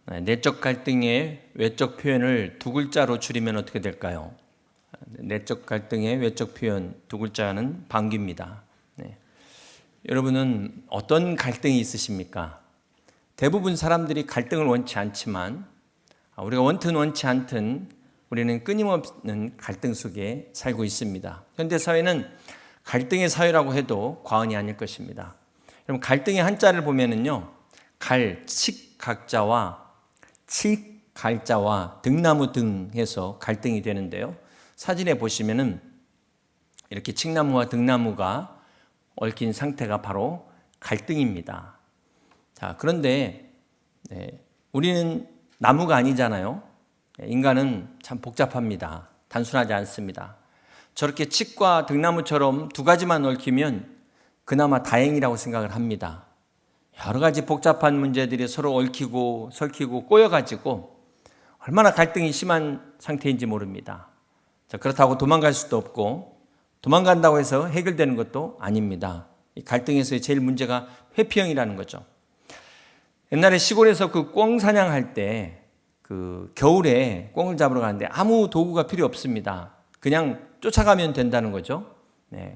내적 갈등의 외적 표현을 두 글자로 줄이면 어떻게 될까요? 내적 갈등의 외적 표현 두 글자는 방귀입니다. 여러분은 어떤 갈등이 있으십니까? 대부분 사람들이 갈등을 원치 않지만 우리가 원튼 원치 않든 우리는 끊임없는 갈등 속에 살고 있습니다. 현대 사회는 갈등의 사회라고 해도 과언이 아닐 것입니다. 여러분, 갈등의 한자를 보면은요, 칙각자와 칙갈자와 등나무 등 해서 갈등이 되는데요. 사진에 보시면은 이렇게 칡나무와 등나무가 얽힌 상태가 바로 갈등입니다. 자, 그런데 우리는 나무가 아니잖아요. 인간은 참 복잡합니다. 단순하지 않습니다. 저렇게 칡과 등나무처럼 두 가지만 얽히면 그나마 다행이라고 생각을 합니다. 여러 가지 복잡한 문제들이 서로 얽히고 설키고 꼬여가지고 얼마나 갈등이 심한 상태인지 모릅니다. 자, 그렇다고 도망갈 수도 없고 도망간다고 해서 해결되는 것도 아닙니다. 이 갈등에서의 제일 문제가 회피형이라는 거죠. 옛날에 시골에서 그 꿩 사냥할 때 그 겨울에 꿩을 잡으러 가는데 아무 도구가 필요 없습니다. 그냥 쫓아가면 된다는 거죠.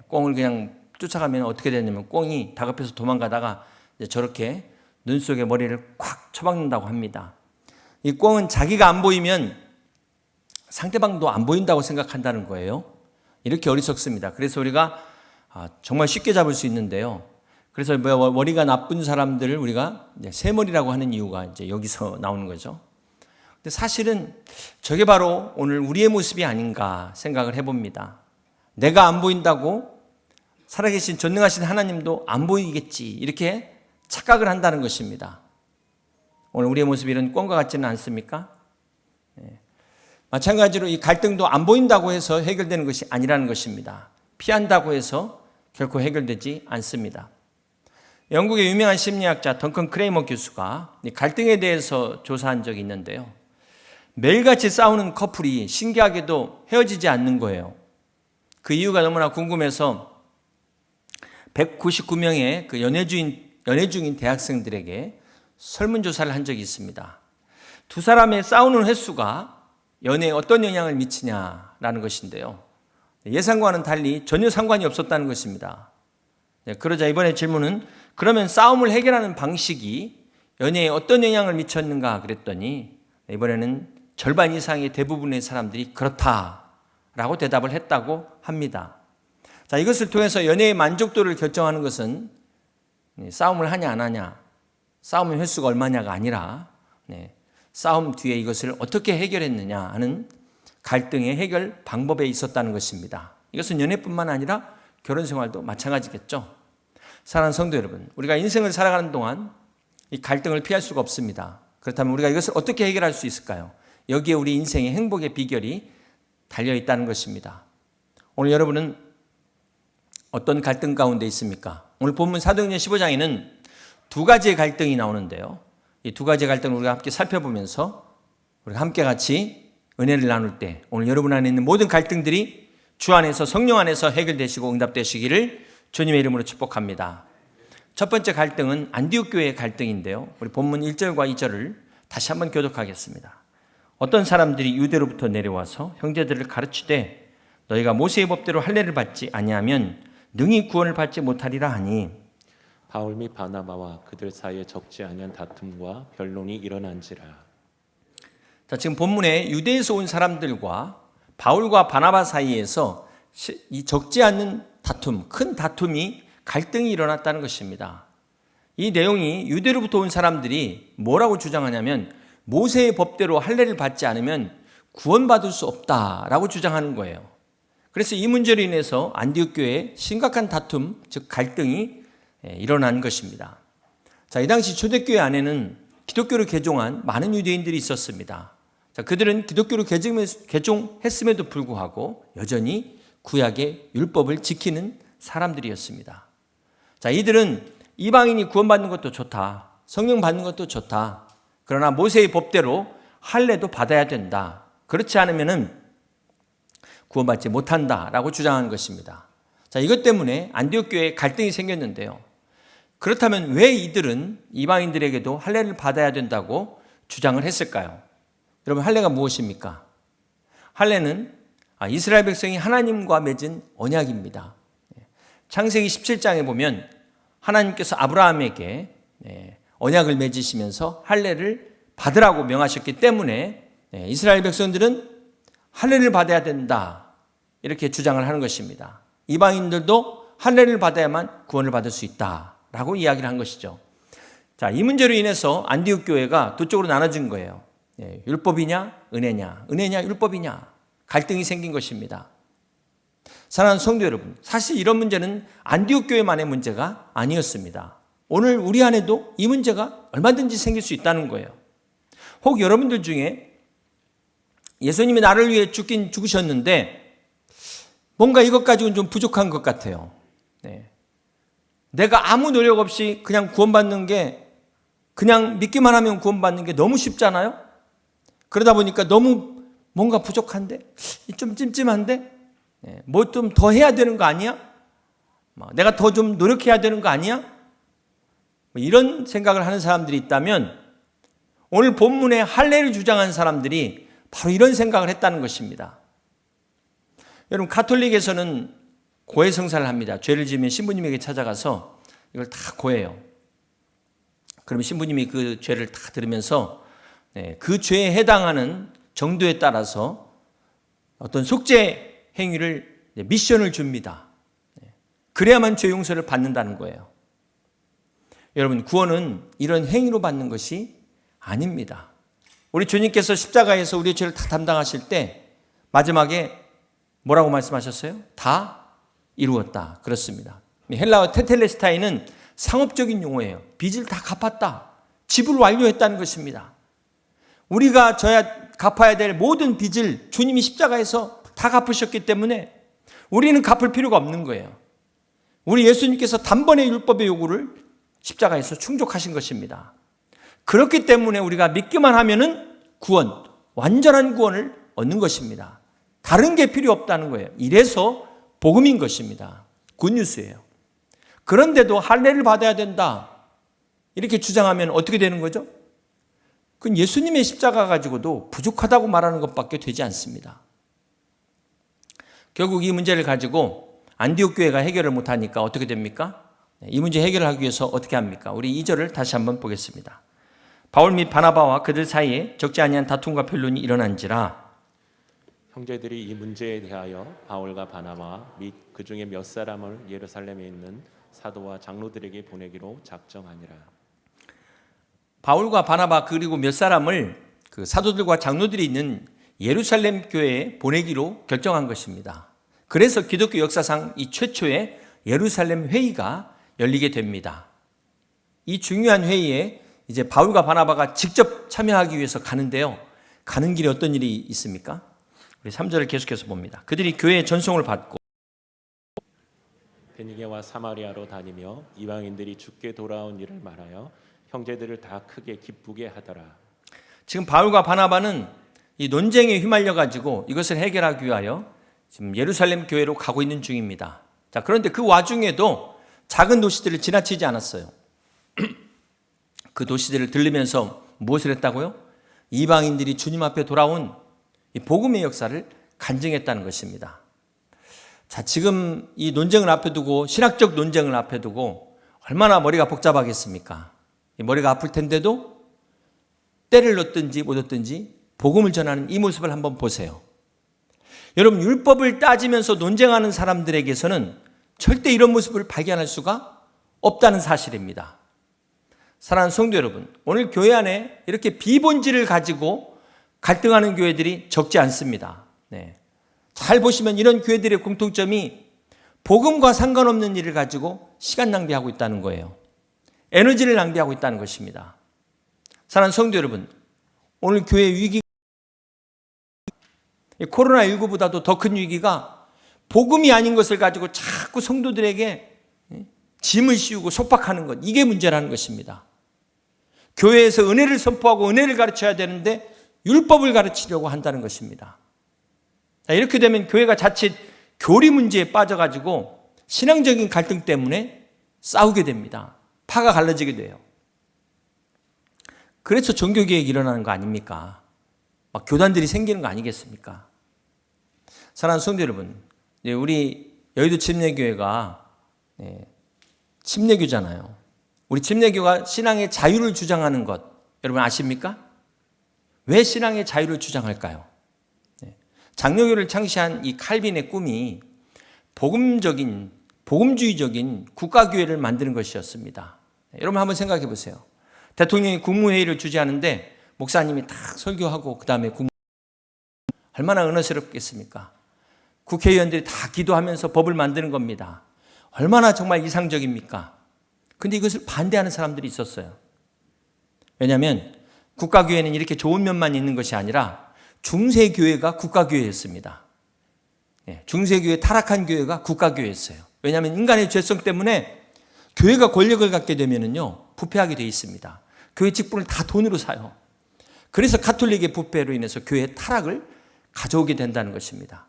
꿩을 그냥 쫓아가면 어떻게 되냐면 꿩이 다급해서 도망가다가 저렇게 눈 속에 머리를 콱 쳐박는다고 합니다. 이 꿩은 자기가 안 보이면 상대방도 안 보인다고 생각한다는 거예요. 이렇게 어리석습니다. 그래서 우리가 정말 쉽게 잡을 수 있는데요. 그래서 머리가 나쁜 사람들을 우리가 새머리라고 하는 이유가 이제 여기서 나오는 거죠. 근데 사실은 저게 바로 오늘 우리의 모습이 아닌가 생각을 해봅니다. 내가 안 보인다고 살아계신 전능하신 하나님도 안 보이겠지, 이렇게 착각을 한다는 것입니다. 오늘 우리의 모습이 이런 꿩과 같지는 않습니까? 마찬가지로 이 갈등도 안 보인다고 해서 해결되는 것이 아니라는 것입니다. 피한다고 해서 결코 해결되지 않습니다. 영국의 유명한 심리학자 덩컨 크레이머 교수가 갈등에 대해서 조사한 적이 있는데요. 매일같이 싸우는 커플이 신기하게도 헤어지지 않는 거예요. 그 이유가 너무나 궁금해서 199명의 그 연애 중인 대학생들에게 설문조사를 한 적이 있습니다. 두 사람의 싸우는 횟수가 연애에 어떤 영향을 미치냐라는 것인데요. 예상과는 달리 전혀 상관이 없었다는 것입니다. 그러자 이번에 질문은 그러면 싸움을 해결하는 방식이 연애에 어떤 영향을 미쳤는가 그랬더니 이번에는 절반 이상의 대부분의 사람들이 그렇다라고 대답을 했다고 합니다. 자, 이것을 통해서 연애의 만족도를 결정하는 것은 싸움을 하냐 안 하냐, 싸움의 횟수가 얼마냐가 아니라 싸움 뒤에 이것을 어떻게 해결했느냐 하는 갈등의 해결 방법에 있었다는 것입니다. 이것은 연애뿐만 아니라 결혼 생활도 마찬가지겠죠. 사랑하는 성도 여러분, 우리가 인생을 살아가는 동안 이 갈등을 피할 수가 없습니다. 그렇다면 우리가 이것을 어떻게 해결할 수 있을까요? 여기에 우리 인생의 행복의 비결이 달려있다는 것입니다. 오늘 여러분은 어떤 갈등 가운데 있습니까? 오늘 본문 사도행전 15장에는 두 가지의 갈등이 나오는데요. 이 두 가지의 갈등을 우리가 함께 살펴보면서 우리가 함께 같이 은혜를 나눌 때 오늘 여러분 안에 있는 모든 갈등들이 주 안에서 성령 안에서 해결되시고 응답되시기를 주님의 이름으로 축복합니다. 첫 번째 갈등은 안디옥 교회의 갈등인데요. 우리 본문 1절과 2절을 다시 한번 교독하겠습니다. 어떤 사람들이 유대로부터 내려와서 형제들을 가르치되 너희가 모세의 법대로 할례를 받지 아니하면 능히 구원을 받지 못하리라 하니 바울 및 바나바와 그들 사이에 적지 않은 다툼과 변론이 일어난지라. 자, 지금 본문에 유대에서 온 사람들과 바울과 바나바 사이에서 이 적지 않은 다툼, 큰 다툼이 갈등이 일어났다는 것입니다. 이 내용이 유대로부터 온 사람들이 뭐라고 주장하냐면 모세의 법대로 할례를 받지 않으면 구원받을 수 없다라고 주장하는 거예요. 그래서 이 문제로 인해서 안디옥 교회에 심각한 다툼, 즉 갈등이 일어난 것입니다. 자, 이 당시 초대교회 안에는 기독교를 개종한 많은 유대인들이 있었습니다. 자, 그들은 기독교를 개종했음에도 불구하고 여전히 구약의 율법을 지키는 사람들이었습니다. 자, 이들은 이방인이 구원받는 것도 좋다, 성령 받는 것도 좋다, 그러나 모세의 법대로 할례도 받아야 된다, 그렇지 않으면은 구원받지 못한다라고 주장한 것입니다. 자, 이것 때문에 안디옥 교회에 갈등이 생겼는데요. 그렇다면 왜 이들은 이방인들에게도 할례를 받아야 된다고 주장을 했을까요? 여러분, 할례가 무엇입니까? 할례는 이스라엘 백성이 하나님과 맺은 언약입니다. 창세기 17장에 보면 하나님께서 아브라함에게 언약을 맺으시면서 할례를 받으라고 명하셨기 때문에 이스라엘 백성들은 할례를 받아야 된다, 이렇게 주장을 하는 것입니다. 이방인들도 할례를 받아야만 구원을 받을 수 있다라고 이야기를 한 것이죠. 자, 이 문제로 인해서 안디옥 교회가 두 쪽으로 나눠진 거예요. 율법이냐 은혜냐, 은혜냐 율법이냐, 갈등이 생긴 것입니다. 사랑하는 성도 여러분, 사실 이런 문제는 안디옥 교회만의 문제가 아니었습니다. 오늘 우리 안에도 이 문제가 얼마든지 생길 수 있다는 거예요. 혹 여러분들 중에 예수님이 나를 위해 죽긴 죽으셨는데 뭔가 이것 가지고는 좀 부족한 것 같아요. 내가 아무 노력 없이 그냥 구원받는 게, 그냥 믿기만 하면 구원받는 게 너무 쉽잖아요. 그러다 보니까 너무 뭔가 부족한데, 좀 찜찜한데, 뭐 좀 더 해야 되는 거 아니야? 내가 더 좀 노력해야 되는 거 아니야? 이런 생각을 하는 사람들이 있다면 오늘 본문에 할례를 주장한 사람들이 바로 이런 생각을 했다는 것입니다. 여러분, 가톨릭에서는 고해 성사를 합니다. 죄를 지으면 신부님에게 찾아가서 이걸 다 고해요. 그러면 신부님이 그 죄를 다 들으면서 그 죄에 해당하는 정도에 따라서 어떤 속죄 행위를, 미션을 줍니다. 그래야만 죄 용서를 받는다는 거예요. 여러분, 구원은 이런 행위로 받는 것이 아닙니다. 우리 주님께서 십자가에서 우리의 죄를 다 담당하실 때 마지막에 뭐라고 말씀하셨어요? 다 이루었다. 그렇습니다. 헬라어 테텔레스타이는 상업적인 용어예요. 빚을 다 갚았다, 지불 완료했다는 것입니다. 우리가 져야 갚아야 될 모든 빚을 주님이 십자가에서 다 갚으셨기 때문에 우리는 갚을 필요가 없는 거예요. 우리 예수님께서 단번에 율법의 요구를 십자가에서 충족하신 것입니다. 그렇기 때문에 우리가 믿기만 하면은 구원, 완전한 구원을 얻는 것입니다. 다른 게 필요 없다는 거예요. 이래서 복음인 것입니다. 굿뉴스예요. 그런데도 할례를 받아야 된다, 이렇게 주장하면 어떻게 되는 거죠? 그건 예수님의 십자가 가지고도 부족하다고 말하는 것밖에 되지 않습니다. 결국 이 문제를 가지고 안디옥 교회가 해결을 못하니까 어떻게 됩니까? 이 문제 해결을 하기 위해서 어떻게 합니까? 우리 2절을 다시 한번 보겠습니다. 바울 및 바나바와 그들 사이에 적지 아니한 다툼과 변론이 일어난지라. 형제들이 이 문제에 대하여 바울과 바나바 및 그 중에 몇 사람을 예루살렘에 있는 사도와 장로들에게 보내기로 작정하니라. 바울과 바나바 그리고 몇 사람을 그 사도들과 장로들이 있는 예루살렘 교회에 보내기로 결정한 것입니다. 그래서 기독교 역사상 이 최초의 예루살렘 회의가 열리게 됩니다. 이 중요한 회의에 이제 바울과 바나바가 직접 참여하기 위해서 가는데요. 가는 길에 어떤 일이 있습니까? 우리 3절을 계속해서 봅니다. 그들이 교회의 전송을 받고 베니게와 사마리아로 다니며 이방인들이 죽게 돌아온 일을 말하여 형제들을 다 크게 기쁘게 하더라. 지금 바울과 바나바는 이 논쟁에 휘말려 가지고 이것을 해결하기 위하여 지금 예루살렘 교회로 가고 있는 중입니다. 자, 그런데 그 와중에도 작은 도시들을 지나치지 않았어요. 그 도시들을 들르면서 무엇을 했다고요? 이방인들이 주님 앞에 돌아온 이 복음의 역사를 간증했다는 것입니다. 자, 지금 이 논쟁을 앞에 두고, 신학적 논쟁을 앞에 두고 얼마나 머리가 복잡하겠습니까? 이 머리가 아플 텐데도 때를 넣든지 못 얻든지 복음을 전하는 이 모습을 한번 보세요. 여러분, 율법을 따지면서 논쟁하는 사람들에게서는 절대 이런 모습을 발견할 수가 없다는 사실입니다. 사랑하는 성도 여러분, 오늘 교회 안에 이렇게 비본질을 가지고 갈등하는 교회들이 적지 않습니다. 잘 보시면 이런 교회들의 공통점이 복음과 상관없는 일을 가지고 시간 낭비하고 있다는 거예요. 에너지를 낭비하고 있다는 것입니다. 사랑하는 성도 여러분, 오늘 교회 위기, 코로나19보다도 더 큰 위기가 복음이 아닌 것을 가지고 자꾸 성도들에게 짐을 씌우고 속박하는 것, 이게 문제라는 것입니다. 교회에서 은혜를 선포하고 은혜를 가르쳐야 되는데 율법을 가르치려고 한다는 것입니다. 이렇게 되면 교회가 자칫 교리 문제에 빠져가지고 신앙적인 갈등 때문에 싸우게 됩니다. 파가 갈라지게 돼요. 그래서 종교개혁이 일어나는 거 아닙니까? 막 교단들이 생기는 거 아니겠습니까? 사랑하는 성도 여러분, 우리 여의도 침례교회가 침례교잖아요. 우리 침례교가 신앙의 자유를 주장하는 것, 여러분 아십니까? 왜 신앙의 자유를 주장할까요? 장로교를 창시한 이 칼빈의 꿈이 복음주의적인 국가교회를 만드는 것이었습니다. 여러분 한번 생각해 보세요. 대통령이 국무회의를 주재하는데 목사님이 딱 설교하고 그 다음에 얼마나 은혜스럽겠습니까? 국회의원들이 다 기도하면서 법을 만드는 겁니다. 얼마나 정말 이상적입니까? 근데 이것을 반대하는 사람들이 있었어요. 왜냐하면 국가교회는 이렇게 좋은 면만 있는 것이 아니라 중세교회가 국가교회였습니다. 중세교회 타락한 교회가 국가교회였어요. 왜냐하면 인간의 죄성 때문에 교회가 권력을 갖게 되면요 부패하게 되어 있습니다. 교회 직분을 다 돈으로 사요. 그래서 가톨릭의 부패로 인해서 교회의 타락을 가져오게 된다는 것입니다.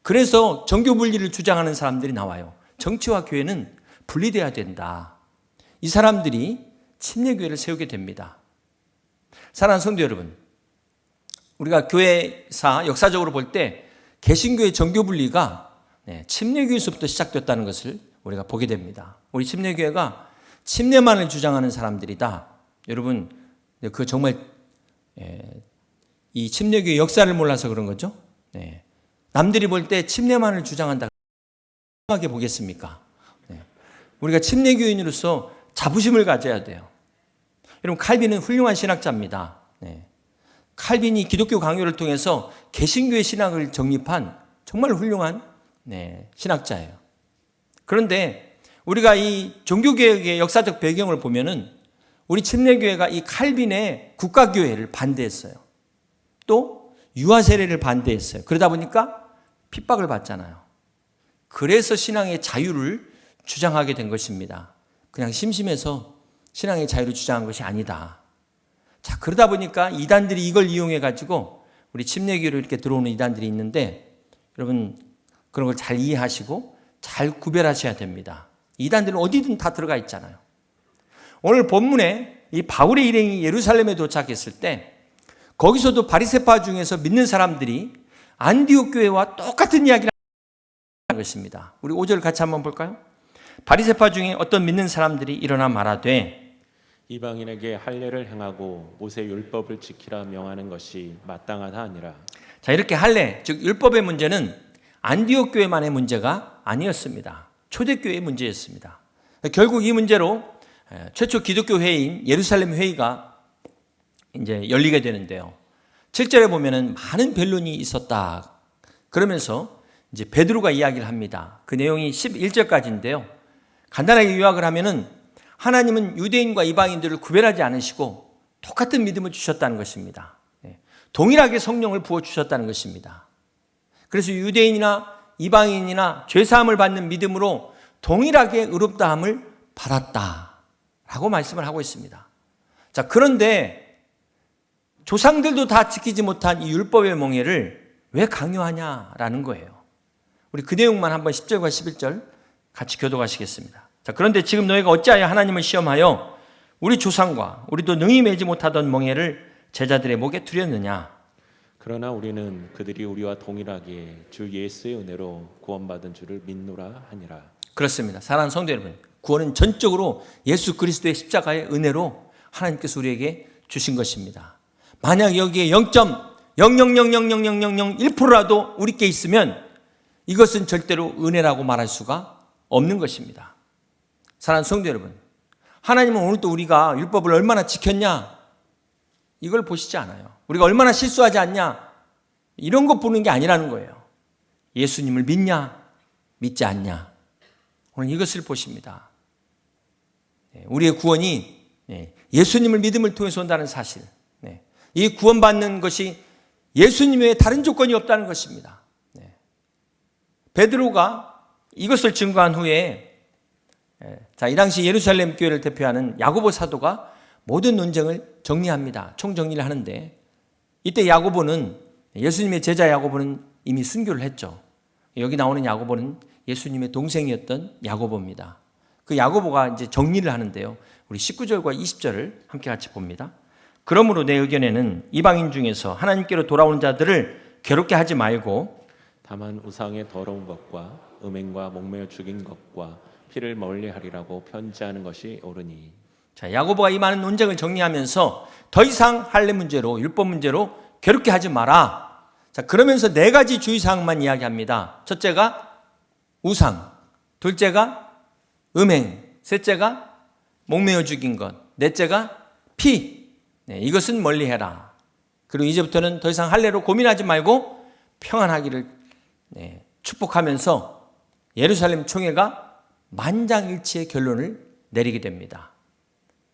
그래서 정교 분리를 주장하는 사람들이 나와요. 정치와 교회는 분리돼야 된다. 이 사람들이 침례교회를 세우게 됩니다. 사랑하는 성도 여러분, 우리가 교회사 역사적으로 볼 때 개신교의 정교 분리가 침례교회에서부터 시작됐다는 것을 우리가 보게 됩니다. 우리 침례교회가 침례만을 주장하는 사람들이다. 여러분, 그 정말 이 침례교회 역사를 몰라서 그런 거죠. 남들이 볼 때 침례만을 주장한다. 하게 보겠습니까? 우리가 침례교인으로서 자부심을 가져야 돼요. 여러분, 칼빈은 훌륭한 신학자입니다. 칼빈이 기독교 강요를 통해서 개신교의 신학을 정립한 정말 훌륭한 신학자예요. 그런데 우리가 이 종교개혁의 역사적 배경을 보면은 우리 침례교회가 이 칼빈의 국가교회를 반대했어요. 또 유아세례를 반대했어요. 그러다 보니까 핍박을 받잖아요. 그래서 신앙의 자유를 주장하게 된 것입니다. 그냥 심심해서 신앙의 자유를 주장한 것이 아니다. 자, 그러다 보니까 이단들이 이걸 이용해 가지고 우리 침례교회로 이렇게 들어오는 이단들이 있는데 여러분 그런 걸 잘 이해하시고 잘 구별하셔야 됩니다. 이단들은 어디든 다 들어가 있잖아요. 오늘 본문에 이 바울의 일행이 예루살렘에 도착했을 때 거기서도 바리새파 중에서 믿는 사람들이 안디옥 교회와 똑같은 이야기를 하는 것입니다. 우리 5절 같이 한번 볼까요? 바리새파 중에 어떤 믿는 사람들이 일어나 말하되 이방인에게 할례를 행하고 모세 율법을 지키라 명하는 것이 마땅하다 하니라. 자, 이렇게 할례, 즉 율법의 문제는 안디옥 교회만의 문제가 아니었습니다. 초대교회의 문제였습니다. 결국 이 문제로 최초 기독교 회의인 예루살렘 회의가 이제 열리게 되는데요. 7절에 보면은 많은 변론이 있었다. 그러면서 이제 베드로가 이야기를 합니다. 그 내용이 11절까지인데요. 간단하게 요약을 하면은 하나님은 유대인과 이방인들을 구별하지 않으시고 똑같은 믿음을 주셨다는 것입니다. 동일하게 성령을 부어주셨다는 것입니다. 그래서 유대인이나 이방인이나 죄사함을 받는 믿음으로 동일하게 의롭다함을 받았다라고 말씀을 하고 있습니다. 자, 그런데 조상들도 다 지키지 못한 이 율법의 몽예를 왜 강요하냐라는 거예요. 우리 그 내용만 한번 10절과 11절 같이 교독하시겠습니다. 자, 그런데 지금 너희가 어찌하여 하나님을 시험하여 우리 조상과 우리도 능히 매지 못하던 멍에를 제자들의 목에 두렸느냐. 그러나 우리는 그들이 우리와 동일하게 주 예수의 은혜로 구원받은 줄을 믿노라 하니라. 그렇습니다. 사랑하는 성도 여러분, 구원은 전적으로 예수 그리스도의 십자가의 은혜로 하나님께서 우리에게 주신 것입니다. 만약 여기에 0.0000001%라도 우리께 있으면 이것은 절대로 은혜라고 말할 수가 없는 것입니다. 사랑하는 성도 여러분, 하나님은 오늘도 우리가 율법을 얼마나 지켰냐 이걸 보시지 않아요. 우리가 얼마나 실수하지 않냐 이런 것 보는 게 아니라는 거예요. 예수님을 믿냐 믿지 않냐 오늘 이것을 보십니다. 우리의 구원이 예수님을 믿음을 통해서 온다는 사실, 이 구원받는 것이 예수님 외에 다른 조건이 없다는 것입니다. 베드로가 이것을 증거한 후에 자, 이 당시 예루살렘 교회를 대표하는 야고보 사도가 모든 논쟁을 정리합니다. 총정리를 하는데 이때 야고보는 예수님의 제자 야고보는 이미 순교를 했죠. 여기 나오는 야고보는 예수님의 동생이었던 야고보입니다. 그 야고보가 이제 정리를 하는데요. 우리 19절과 20절을 함께 같이 봅니다. 그러므로 내 의견에는 이방인 중에서 하나님께로 돌아오는 자들을 괴롭게 하지 말고 다만 우상의 더러운 것과 음행과 목매어 죽인 것과 피를 멀리하리라고 편지하는 것이 옳으니. 자, 야고보가 이 많은 논쟁을 정리하면서 더 이상 할례 문제로 율법 문제로 괴롭게 하지 마라. 자, 그러면서 네 가지 주의사항만 이야기합니다. 첫째가 우상, 둘째가 음행, 셋째가 목매어 죽인 것, 넷째가 피. 네, 이것은 멀리해라. 그리고 이제부터는 더 이상 할례로 고민하지 말고 평안하기를 축복하면서 예루살렘 총회가 만장일치의 결론을 내리게 됩니다.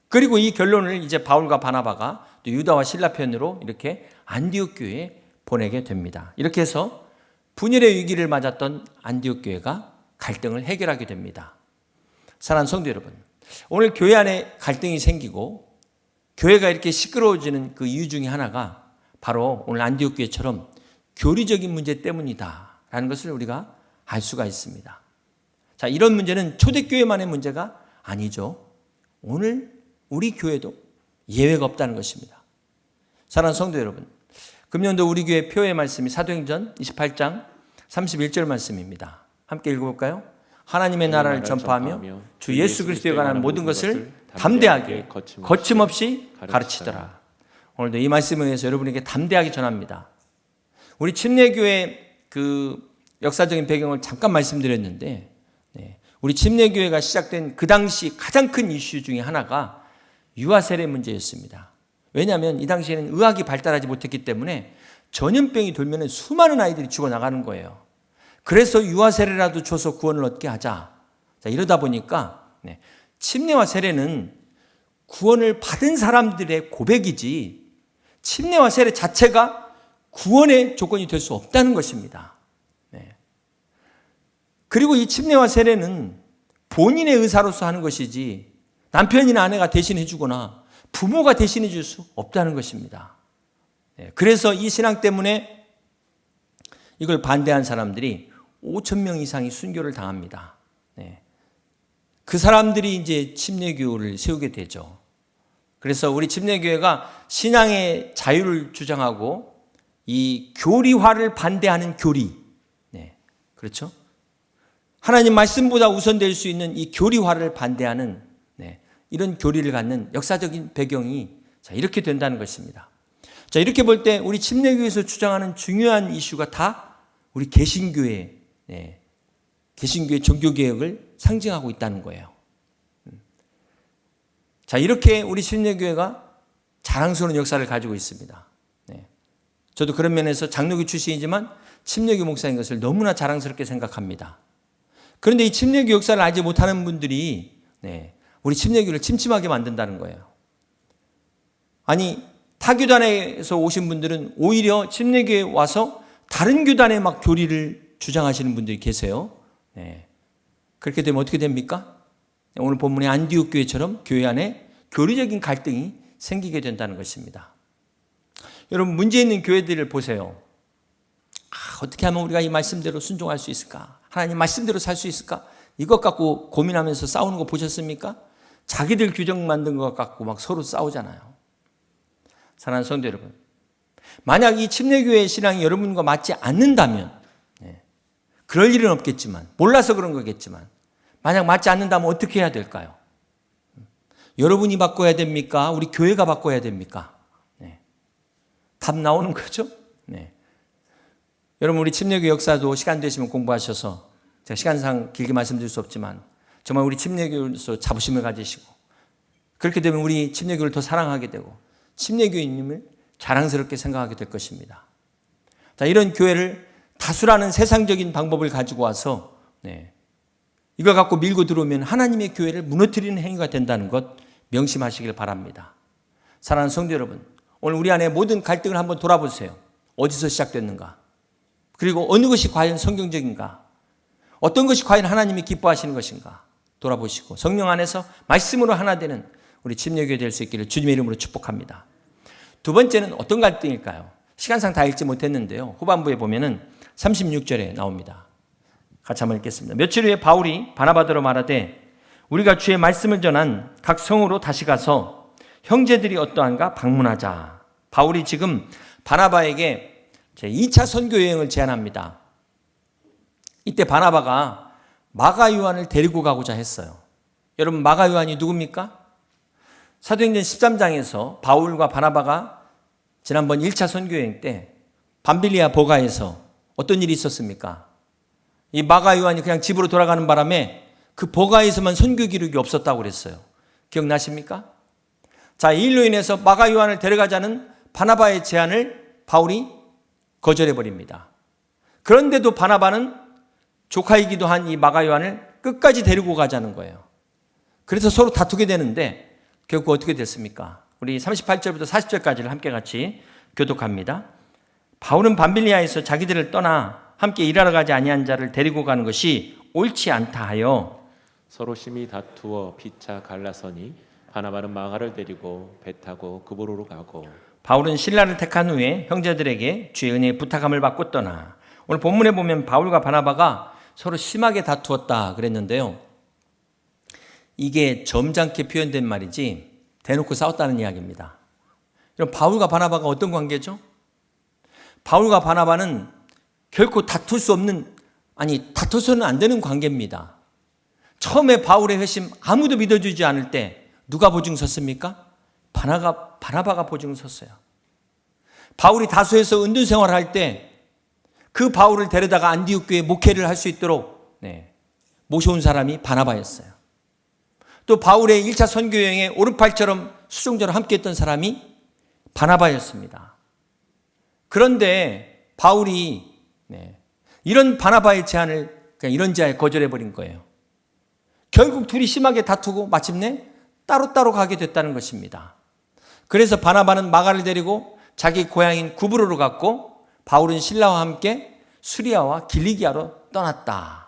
그리고 이 결론을 이제 바울과 바나바가 또 유다와 실라 편으로 이렇게 안디옥 교회에 보내게 됩니다. 이렇게 해서 분열의 위기를 맞았던 안디옥 교회가 갈등을 해결하게 됩니다. 사랑하는 성도 여러분, 오늘 교회 안에 갈등이 생기고 교회가 이렇게 시끄러워지는 그 이유 중에 하나가 바로 오늘 안디옥 교회처럼 교리적인 문제 때문이다라는 것을 우리가 알 수가 있습니다. 자, 이런 문제는 초대교회만의 문제가 아니죠. 오늘 우리 교회도 예외가 없다는 것입니다. 사랑하는 성도 여러분, 금년도 우리 교회 표의 말씀이 사도행전 28장 31절 말씀입니다. 함께 읽어볼까요? 하나님의 나라를 전파하며 주 예수 그리스도에 관한 모든 것을 담대하게 거침없이 가르치더라. 오늘도 이 말씀에 의해서 여러분에게 담대하게 전합니다. 우리 침례교회 그 역사적인 배경을 잠깐 말씀드렸는데, 우리 침례교회가 시작된 그 당시 가장 큰 이슈 중에 하나가 유아세례 문제였습니다. 왜냐하면 이 당시에는 의학이 발달하지 못했기 때문에 전염병이 돌면 수많은 아이들이 죽어나가는 거예요. 그래서 유아세례라도 줘서 구원을 얻게 하자. 자, 이러다 보니까 침례와 세례는 구원을 받은 사람들의 고백이지 침례와 세례 자체가 구원의 조건이 될 수 없다는 것입니다. 그리고 이 침례와 세례는 본인의 의사로서 하는 것이지 남편이나 아내가 대신해 주거나 부모가 대신해 줄 수 없다는 것입니다. 그래서 이 신앙 때문에 이걸 반대한 사람들이 5,000명 이상이 순교를 당합니다. 그 사람들이 이제 침례교를 세우게 되죠. 그래서 우리 침례교회가 신앙의 자유를 주장하고 이 교리화를 반대하는 교리, 그렇죠? 하나님 말씀보다 우선될 수 있는 이 교리화를 반대하는 이런 교리를 갖는 역사적인 배경이 이렇게 된다는 것입니다. 자, 이렇게 볼 때 우리 침례교회에서 주장하는 중요한 이슈가 다 우리 개신교회, 개신교회 종교개혁을 상징하고 있다는 거예요. 자, 이렇게 우리 침례교회가 자랑스러운 역사를 가지고 있습니다. 저도 그런 면에서 장로교 출신이지만 침례교 목사인 것을 너무나 자랑스럽게 생각합니다. 그런데 이 침례교 역사를 알지 못하는 분들이 우리 침례교를 침침하게 만든다는 거예요. 아니, 타 교단에서 오신 분들은 오히려 침례교에 와서 다른 교단의 막 교리를 주장하시는 분들이 계세요. 그렇게 되면 어떻게 됩니까? 오늘 본문의 안디옥 교회처럼 교회 안에 교리적인 갈등이 생기게 된다는 것입니다. 여러분, 문제 있는 교회들을 보세요. 어떻게 하면 우리가 이 말씀대로 순종할 수 있을까? 하나님 말씀대로 살 수 있을까? 이것 갖고 고민하면서 싸우는 거 보셨습니까? 자기들 규정 만든 것 갖고 막 서로 싸우잖아요. 사랑하는 성도 여러분, 만약 이 침례교회의 신앙이 여러분과 맞지 않는다면, 그럴 일은 없겠지만, 몰라서 그런 거겠지만, 만약 맞지 않는다면 어떻게 해야 될까요? 여러분이 바꿔야 됩니까? 우리 교회가 바꿔야 됩니까? 답 나오는 거죠? 여러분, 우리 침례교 역사도 시간 되시면 공부하셔서, 제가 시간상 길게 말씀드릴 수 없지만 정말 우리 침례교에서 자부심을 가지시고, 그렇게 되면 우리 침례교를 더 사랑하게 되고 침례교인님을 자랑스럽게 생각하게 될 것입니다. 자, 이런 교회를 다수라는 세상적인 방법을 가지고 와서 이걸 갖고 밀고 들어오면 하나님의 교회를 무너뜨리는 행위가 된다는 것 명심하시길 바랍니다. 사랑하는 성도 여러분, 오늘 우리 안에 모든 갈등을 한번 돌아보세요. 어디서 시작됐는가? 그리고 어느 것이 과연 성경적인가? 어떤 것이 과연 하나님이 기뻐하시는 것인가? 돌아보시고 성령 안에서 말씀으로 하나 되는 우리 침례교회 될 수 있기를 주님의 이름으로 축복합니다. 두 번째는 어떤 갈등일까요? 시간상 다 읽지 못했는데요. 후반부에 보면은 36절에 나옵니다. 같이 한번 읽겠습니다. 며칠 후에 바울이 바나바더러 말하되 우리가 주의 말씀을 전한 각 성으로 다시 가서 형제들이 어떠한가 방문하자. 바울이 지금 바나바에게 제2차 선교 여행을 제안합니다. 이때 바나바가 마가 요한을 데리고 가고자 했어요. 여러분, 마가 요한이 누굽니까? 사도행전 13장에서 바울과 바나바가 지난번 1차 선교 여행 때 밤빌리아 보가에서 어떤 일이 있었습니까? 이 마가 요한이 그냥 집으로 돌아가는 바람에 그 보가에서만 선교 기록이 없었다고 그랬어요. 기억나십니까? 자, 이 일로 인해서 마가 요한을 데려가자는 바나바의 제안을 바울이 거절해 버립니다. 그런데도 바나바는 조카이기도 한 이 마가 요한을 끝까지 데리고 가자는 거예요. 그래서 서로 다투게 되는데 결국 어떻게 됐습니까? 우리 38절부터 40절까지를 함께 같이 교독합니다. 바울은 밤빌리아에서 자기들을 떠나 함께 일하러 가지 아니한 자를 데리고 가는 것이 옳지 않다 하여 서로 심히 다투어 피차 갈라서니 바나바는 마가를 데리고 배 타고 그보로로 가고 바울은 신라를 택한 후에 형제들에게 주의 은혜의 부탁함을 받고 떠나. 오늘 본문에 보면 바울과 바나바가 서로 심하게 다투었다 그랬는데요. 이게 점잖게 표현된 말이지 대놓고 싸웠다는 이야기입니다. 그럼 바울과 바나바가 어떤 관계죠? 바울과 바나바는 결코 다툴 수 없는, 다투서는 안 되는 관계입니다. 처음에 바울의 회심 아무도 믿어주지 않을 때 누가 보증 섰습니까? 바나바가 보증 섰어요. 바울이 다소에서 은둔 생활을 할 때 그 바울을 데려다가 안디옥 교회에 목회를 할 수 있도록 모셔온 사람이 바나바였어요. 또 바울의 1차 선교 여행에 오른팔처럼 수종자로 함께했던 사람이 바나바였습니다. 그런데 바울이 이런 바나바의 제안을 그냥 이런 제안에 거절해버린 거예요. 결국 둘이 심하게 다투고 마침내 따로따로 가게 됐다는 것입니다. 그래서 바나바는 마가를 데리고 자기 고향인 구브로로 갔고 바울은 신라와 함께 수리아와 길리기아로 떠났다.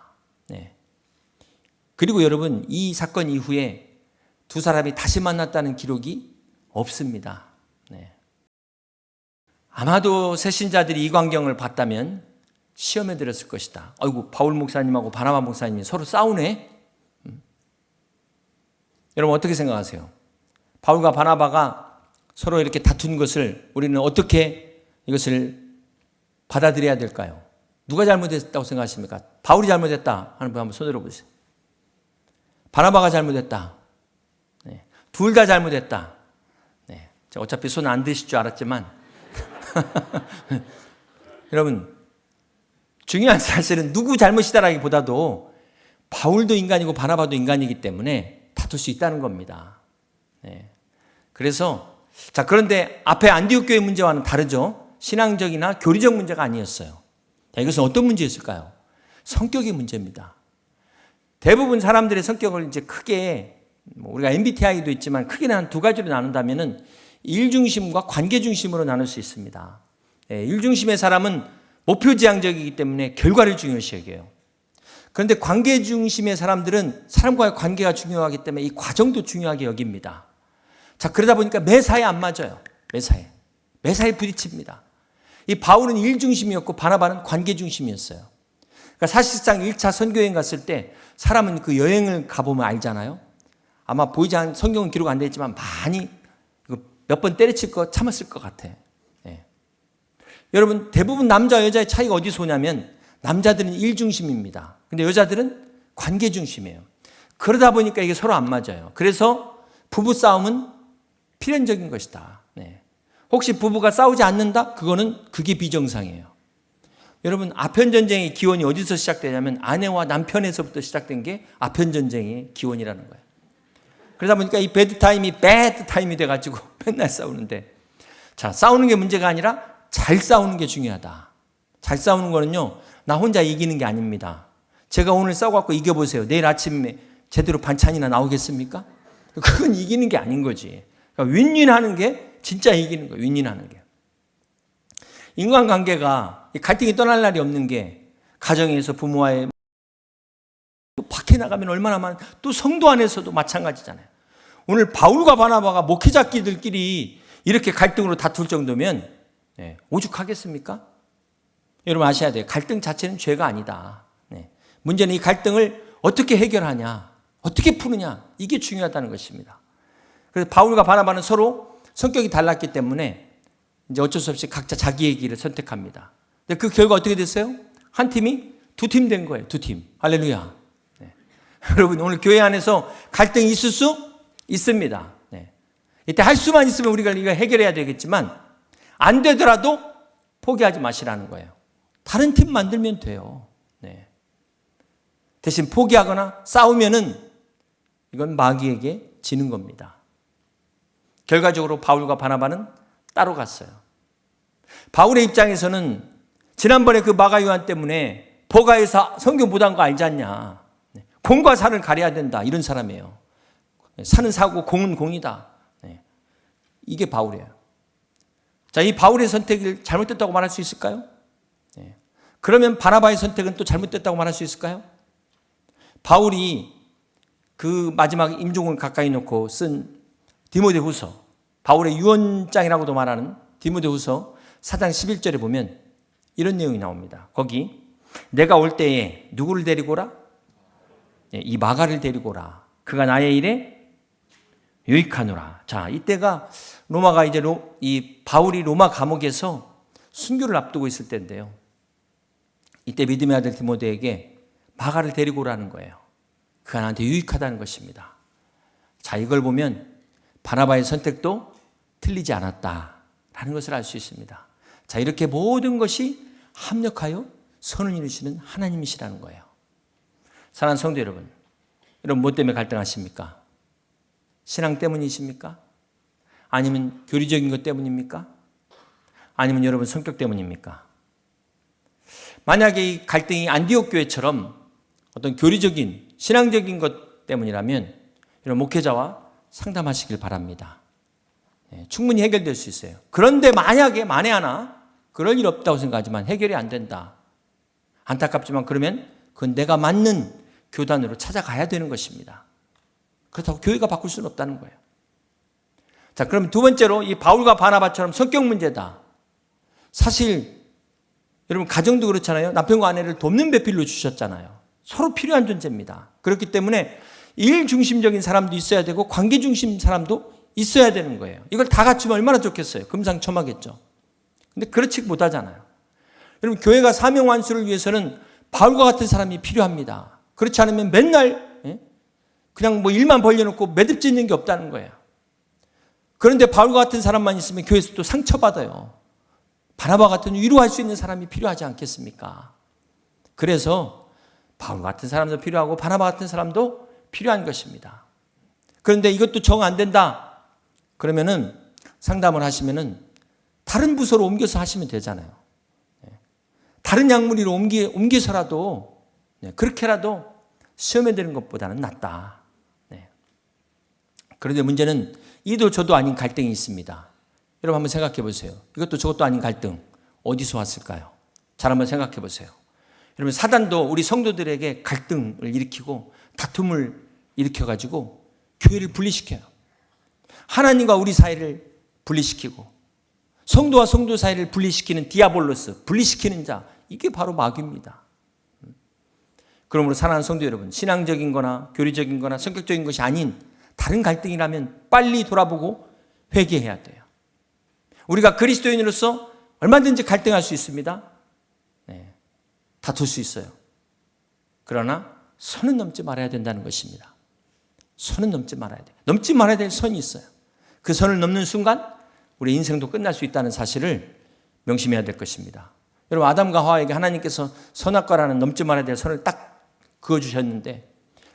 그리고 여러분, 이 사건 이후에 두 사람이 다시 만났다는 기록이 없습니다. 아마도 새신자들이 이 광경을 봤다면 시험에 들었을 것이다. 아이고, 바울 목사님하고 바나바 목사님이 서로 싸우네. 여러분 어떻게 생각하세요? 바울과 바나바가 서로 이렇게 다툰 것을 우리는 어떻게 이것을 받아들여야 될까요? 누가 잘못했다고 생각하십니까? 바울이 잘못했다 하는 분 한번 손 들어보세요. 바나바가 잘못했다. 둘 다 잘못했다. 어차피 손 안 드실 줄 알았지만 여러분, 중요한 사실은 누구 잘못이다라기보다도 바울도 인간이고 바나바도 인간이기 때문에 다툴 수 있다는 겁니다. 그래서 그런데 앞에 안디옥 교회 문제와는 다르죠. 신앙적이나 교리적 문제가 아니었어요. 이것은 어떤 문제였을까요? 성격의 문제입니다. 대부분 사람들의 성격을 이제 크게 우리가 MBTI도 있지만 크게는 한 두 가지로 나눈다면은 일 중심과 관계 중심으로 나눌 수 있습니다. 일 중심의 사람은 목표지향적이기 때문에 결과를 중요시 여겨요. 그런데 관계 중심의 사람들은 사람과의 관계가 중요하기 때문에 이 과정도 중요하게 여깁니다. 그러다 보니까 매사에 안 맞아요. 매사에 부딪힙니다. 이 바울은 일 중심이었고 바나바는 관계 중심이었어요. 그러니까 사실상 1차 선교여행 갔을 때 사람은 그 여행을 가보면 알잖아요. 아마 보이지 않는, 성경은 기록 안 되어 있지만 많이 몇 번 때려칠 거 참았을 것 같아. 여러분, 대부분 남자 여자의 차이가 어디서 오냐면 남자들은 일 중심입니다. 근데 여자들은 관계 중심이에요. 그러다 보니까 이게 서로 안 맞아요. 그래서 부부 싸움은 필연적인 것이다. 혹시 부부가 싸우지 않는다? 그게 비정상이에요. 여러분, 아편전쟁의 기원이 어디서 시작되냐면 아내와 남편에서부터 시작된 게 아편전쟁의 기원이라는 거예요. 그러다 보니까 이 배드 타임이 돼가지고 맨날 싸우는데, 싸우는 게 문제가 아니라 잘 싸우는 게 중요하다. 잘 싸우는 거는요, 나 혼자 이기는 게 아닙니다. 제가 오늘 싸워갖고 이겨보세요. 내일 아침에 제대로 반찬이나 나오겠습니까? 그건 이기는 게 아닌 거지. 그러니까 윈윈하는 게 진짜 이기는 거예요. 윈윈하는 게. 인간관계가 갈등이 떠날 날이 없는 게 가정에서 부모와의, 밖에 나가면 얼마나 많은, 또 성도 안에서도 마찬가지잖아요. 오늘 바울과 바나바가 목회자끼들끼리 이렇게 갈등으로 다툴 정도면 오죽하겠습니까? 여러분 아셔야 돼요. 갈등 자체는 죄가 아니다. 문제는 이 갈등을 어떻게 해결하냐, 어떻게 푸느냐, 이게 중요하다는 것입니다. 그래서 바울과 바나바는 서로 성격이 달랐기 때문에 이제 어쩔 수 없이 각자 자기의 길을 선택합니다. 근데 그 결과 어떻게 됐어요? 한 팀이 두 팀 된 거예요. 두 팀. 할렐루야. 네. 여러분 오늘 교회 안에서 갈등이 있을 수 있습니다. 네. 이때 할 수만 있으면 우리가 이거 해결해야 되겠지만 안 되더라도 포기하지 마시라는 거예요. 다른 팀 만들면 돼요. 네. 대신 포기하거나 싸우면은 이건 마귀에게 지는 겁니다. 결과적으로 바울과 바나바는 따로 갔어요. 바울의 입장에서는 지난번에 그 마가 요한 때문에 버가에서 성경 못한 거 알지 않냐. 공과 사를 가려야 된다. 이런 사람이에요. 사는 사고 공은 공이다. 이게 바울이에요. 자, 이 바울의 선택을 잘못됐다고 말할 수 있을까요? 그러면 바나바의 선택은 또 잘못됐다고 말할 수 있을까요? 바울이 그 마지막 임종을 가까이 놓고 쓴 디모데후서, 바울의 유언장이라고도 말하는 디모데후서 4장 11절에 보면 이런 내용이 나옵니다. 거기 내가 올 때에 누구를 데리고 오라? 이 마가를 데리고 오라. 그가 나의 일에 유익하노라. 자, 이때가 로마가 이제 이 바울이 로마 감옥에서 순교를 앞두고 있을 때인데요. 이때 믿음의 아들 디모데에게 마가를 데리고 오라는 거예요. 그가 나한테 유익하다는 것입니다. 자, 이걸 보면 바나바의 선택도 틀리지 않았다라는 것을 알 수 있습니다. 자, 이렇게 모든 것이 합력하여 선을 이루시는 하나님이시라는 거예요. 사랑하는 성도 여러분, 여러분 뭐 때문에 갈등하십니까? 신앙 때문이십니까? 아니면 교리적인 것 때문입니까? 아니면 여러분 성격 때문입니까? 만약에 이 갈등이 안디옥 교회처럼 어떤 교리적인 신앙적인 것 때문이라면 여러분 목회자와 상담하시길 바랍니다. 충분히 해결될 수 있어요. 그런데 만에 하나 그럴 일 없다고 생각하지만 해결이 안 된다. 안타깝지만 그러면 그건 내가 맞는 교단으로 찾아가야 되는 것입니다. 그렇다고 교회가 바꿀 수는 없다는 거예요. 자, 그럼 두 번째로 이 바울과 바나바처럼 성격 문제다. 사실 여러분 가정도 그렇잖아요. 남편과 아내를 돕는 배필로 주셨잖아요. 서로 필요한 존재입니다. 그렇기 때문에 일 중심적인 사람도 있어야 되고 관계 중심 사람도 있어야 되는 거예요. 이걸 다 갖추면 얼마나 좋겠어요. 금상첨화겠죠. 근데 그렇지 못하잖아요. 여러분 교회가 사명 완수를 위해서는 바울과 같은 사람이 필요합니다. 그렇지 않으면 맨날 그냥 뭐 일만 벌려놓고 매듭 짓는 게 없다는 거예요. 그런데 바울과 같은 사람만 있으면 교회에서 또 상처받아요. 바나바 같은 위로할 수 있는 사람이 필요하지 않겠습니까? 그래서 바울 같은 사람도 필요하고 바나바 같은 사람도 필요한 것입니다. 그런데 이것도 정 안 된다. 그러면은 상담을 하시면은 다른 부서로 옮겨서 하시면 되잖아요. 다른 약물이로 옮겨서라도 그렇게라도 시험에 드는 것보다는 낫다. 그런데 문제는 이도 저도 아닌 갈등이 있습니다. 여러분 한번 생각해 보세요. 이것도 저것도 아닌 갈등 어디서 왔을까요? 잘 한번 생각해 보세요. 여러분 사단도 우리 성도들에게 갈등을 일으키고 다툼을 일으켜가지고 교회를 분리시켜요. 하나님과 우리 사이를 분리시키고 성도와 성도 사이를 분리시키는 디아볼로스, 분리시키는 자, 이게 바로 마귀입니다. 그러므로 사랑하는 성도 여러분, 신앙적인 거나 교리적인 거나 성격적인 것이 아닌 다른 갈등이라면 빨리 돌아보고 회개해야 돼요. 우리가 그리스도인으로서 얼마든지 갈등할 수 있습니다. 다툴 수 있어요. 그러나 선은 넘지 말아야 된다는 것입니다. 선은 넘지 말아야 돼요. 넘지 말아야 될 선이 있어요. 그 선을 넘는 순간 우리 인생도 끝날 수 있다는 사실을 명심해야 될 것입니다. 여러분 아담과 하와에게 하나님께서 선악과라는 넘지 말아야 될 선을 딱 그어주셨는데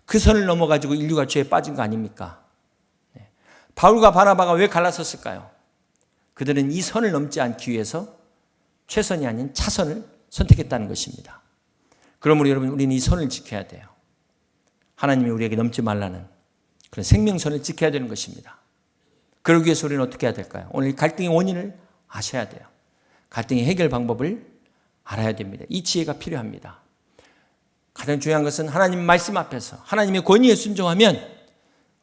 그 선을 넘어가지고 인류가 죄에 빠진 거 아닙니까? 바울과 바나바가 왜 갈라섰을까요? 그들은 이 선을 넘지 않기 위해서 최선이 아닌 차선을 선택했다는 것입니다. 그러므로 여러분 우리는 이 선을 지켜야 돼요. 하나님이 우리에게 넘지 말라는 그런 생명선을 지켜야 되는 것입니다. 그러기 위해서 우리는 어떻게 해야 될까요? 오늘 이 갈등의 원인을 아셔야 돼요. 갈등의 해결 방법을 알아야 됩니다. 이 지혜가 필요합니다. 가장 중요한 것은 하나님 말씀 앞에서 하나님의 권위에 순종하면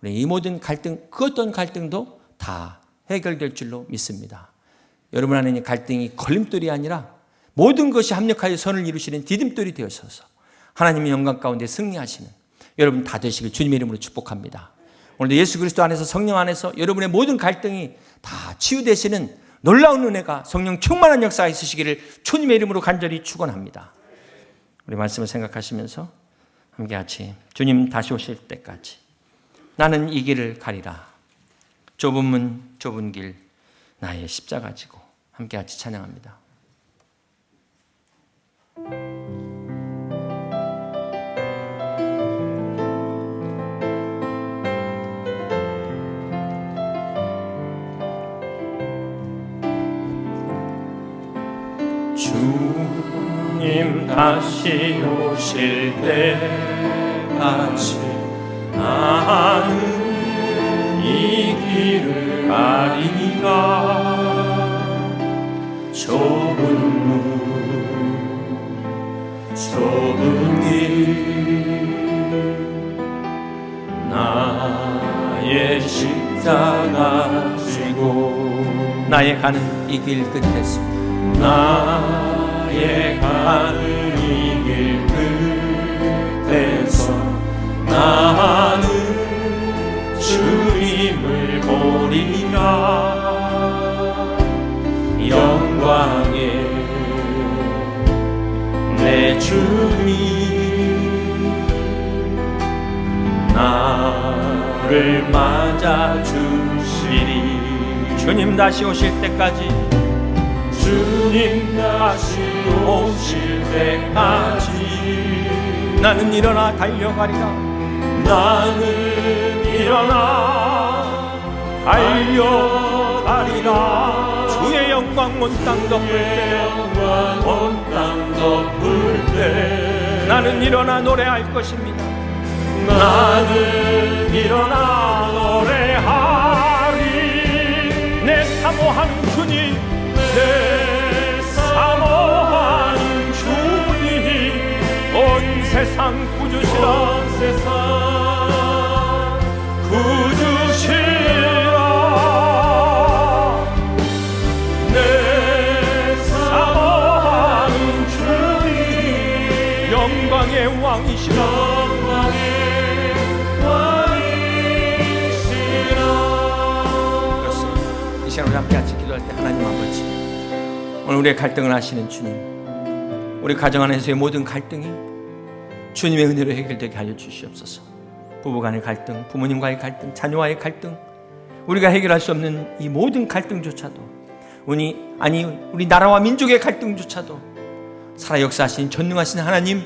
우리 이 모든 갈등, 그 어떤 갈등도 다 해결될 줄로 믿습니다. 여러분 안에 갈등이 걸림돌이 아니라 모든 것이 합력하여 선을 이루시는 디딤돌이 되어서서 하나님의 영광 가운데 승리하시는 여러분 다 되시길 주님의 이름으로 축복합니다. 오늘도 예수 그리스도 안에서 성령 안에서 여러분의 모든 갈등이 다 치유되시는 놀라운 은혜가 성령 충만한 역사가 있으시기를 주님의 이름으로 간절히 축원합니다. 우리 말씀을 생각하시면서 함께 같이 주님 다시 오실 때까지 나는 이 길을 가리라. 좁은 문 좁은 길 나의 십자가 지고 함께 같이 찬양합니다. 주님 다시 오실 때까지 나는 이 길을 가리라. 좁은 문 좁은 길 나의 십자가 지고 나의 가는 이 길 끝에서 나의 가는 이 길 끝에서 나는 주님을 보리라. 영광의 내 주님 나를 맞아주시리. 주님 다시 오실 때까지 주님 다시 오실 때까지 나는 일어나 달려가리라. 나는 일어나 달려가리라. 주의 영광 온 땅 덮을 때 나는 일어나 노래할 것입니다. 나는 일어나 노래하리. 내 사모하는 주님 내 사모하는 주님 온 세상 구주시라. 내 사모하는 주님 영광의 왕이시라. 그렇습니다. 이 시간 우리 함께 같이 기도할 때 하나님 아버지, 오늘 우리의 갈등을 아시는 주님, 우리 가정 안에서의 모든 갈등이 주님의 은혜로 해결되게 하여 주시옵소서. 부부간의 갈등, 부모님과의 갈등, 자녀와의 갈등, 우리가 해결할 수 없는 이 모든 갈등조차도 우리 나라와 민족의 갈등조차도 살아 역사하신 전능하신 하나님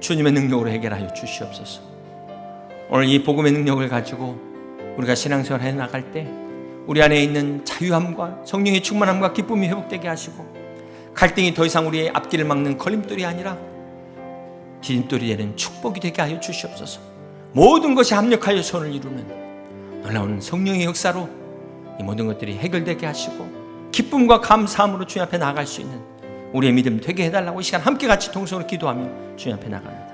주님의 능력으로 해결하여 주시옵소서. 오늘 이 복음의 능력을 가지고 우리가 신앙생활을 해나갈 때 우리 안에 있는 자유함과 성령의 충만함과 기쁨이 회복되게 하시고 갈등이 더 이상 우리의 앞길을 막는 걸림돌이 아니라 디딤돌이 되는 축복이 되게 하여 주시옵소서. 모든 것이 합력하여 선을 이루는 놀라운 성령의 역사로 이 모든 것들이 해결되게 하시고 기쁨과 감사함으로 주님 앞에 나아갈 수 있는 우리의 믿음 되게 해달라고 이 시간 함께 같이 동성으로 기도하며 주님 앞에 나갑니다.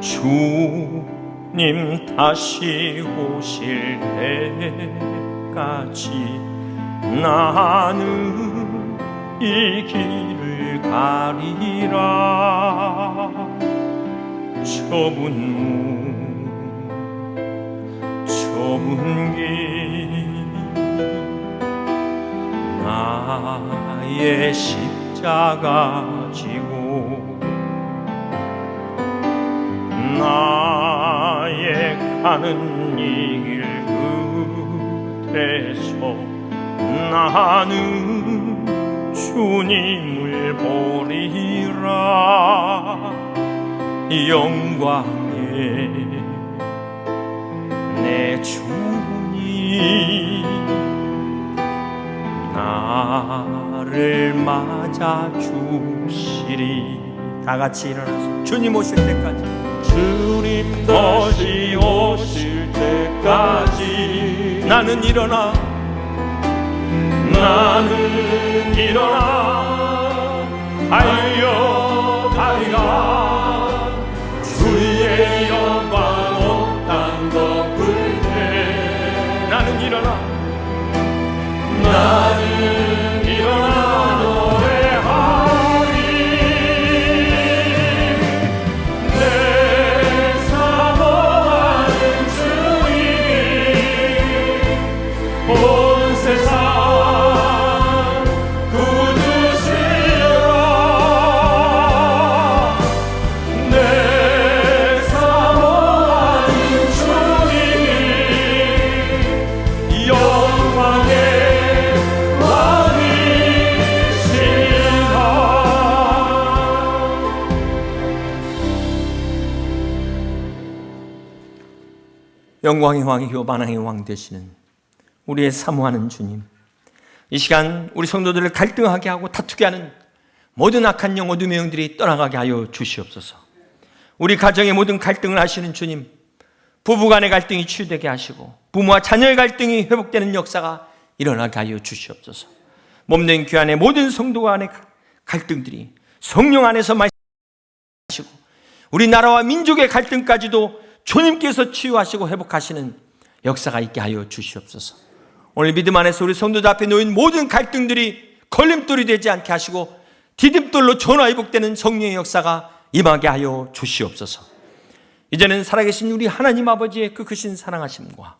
주님 다시 오실 때까지 나는 이 길을 가리라. 좁은 문 좁은 길 나의 십자가 지고 나의 가는 이 길 끝에서 나는 주님을 보리라. 영광의 내 주님 나를 맞아주시리. 다같이 일어나서 주님 오실 때까지 주님 다시 오실 때까지 나는 일어나 달려가리라. 주의 영광 온 땅 덮을 때 나는 일어나 노래하리. 내 영광의 왕이요 만왕의 왕 되시는 우리의 사모하는 주님, 이 시간 우리 성도들을 갈등하게 하고 다투게 하는 모든 악한 영, 어둠의 영들이 떠나가게 하여 주시옵소서. 우리 가정의 모든 갈등을 하시는 주님, 부부간의 갈등이 치유되게 하시고 부모와 자녀의 갈등이 회복되는 역사가 일어나게 하여 주시옵소서. 몸된 교회 모든 성도 간의 갈등들이 성령 안에서 말씀하시고 우리나라와 민족의 갈등까지도 주님께서 치유하시고 회복하시는 역사가 있게 하여 주시옵소서. 오늘 믿음 안에서 우리 성도들 앞에 놓인 모든 갈등들이 걸림돌이 되지 않게 하시고 디딤돌로 전화회복되는 성령의 역사가 임하게 하여 주시옵소서. 이제는 살아계신 우리 하나님 아버지의 그 크신 사랑하심과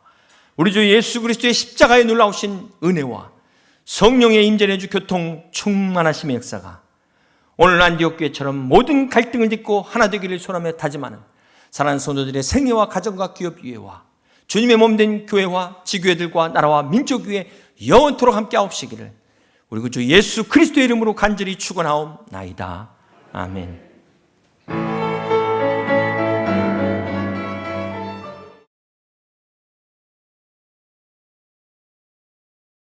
우리 주 예수 그리스도의 십자가에 놀라우신 은혜와 성령의 임재내주 교통 충만하심의 역사가 오늘 안디옥 교회처럼 모든 갈등을 딛고 하나 되기를 소원하며 다짐하는 사랑하는 성도들의 생애와 가정과 기업 위에와 주님의 몸된 교회와 지교회들과 나라와 민족 위에 영원토록 함께 하옵시기를 우리 주 예수 그리스도의 이름으로 간절히 축원하옵나이다. 아멘.